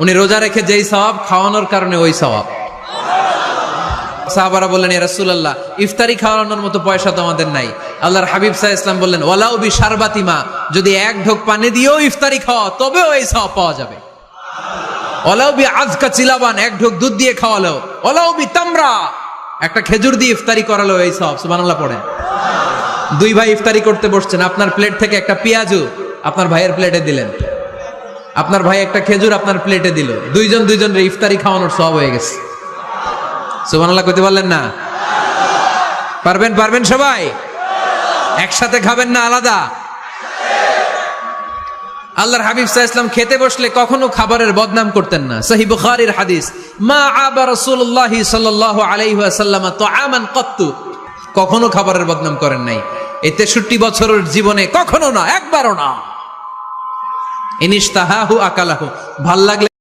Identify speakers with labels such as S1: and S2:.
S1: উনি রোজা রেখে যেই সওয়াব, খাওয়ানোর কারণে ওই সওয়াব। সাহাবারা বললেন, ইয়া রাসূলুল্লাহ, ইফতারি খাওয়ানোর মতো পয়সা তো আমাদের নাই। আল্লাহর হাবিব সাল্লাল্লাহু আলাইহি ওয়াসাল্লাম বললেন, ওয়ালাউ বি শারবাতিমা, যদি এক ঢোক পানি দিয়েও ইফতারি খাওয়া, তবেও এই সওয়াব পাওয়া যাবে। ওয়ালাউ বি আযকা চিলাবান, এক ঢোক দুধ দিয়ে খাওয়ালো। ওয়ালাউ বি তামরা, একটা খেজুর দিয়ে ইফতারি করালো, এই সওয়াব। সুবহানাল্লাহ পড়েন। দুই ভাই ইফতারি করতে বসছেন, আপনার প্লেট থেকে একটা পেঁয়াজু আপনার ভাইয়ের প্লেটে দিলেন, আপনার ভাই একটা খেজুর আপনার প্লেটে দিল, দুইজনের ইফতারি খাওয়ানোর সওয়াব হয়ে গেছে। সুবহানাল্লাহ কইতে পারলেন না? পারবেন সবাই? একসাথে খাবেন না আলাদা? আল্লাহর হাবিব সাল্লাল্লাহু আলাইহি ওয়াসাল্লাম খেতে বসলে কখনো খাবারের বদনাম করতেন না। সহিহ বুখারীর হাদিস, মা আবা রাসূলুল্লাহ সাল্লাল্লাহু আলাইহি ওয়াসাল্লাম তুআমান কাত্তু, কখনো খাবারের বদনাম করেন নাই। এই 63 বছরের জীবনে কখনো না, একবারও না। ইনিশতাহাহু আকালাহু, ভাল লাগলে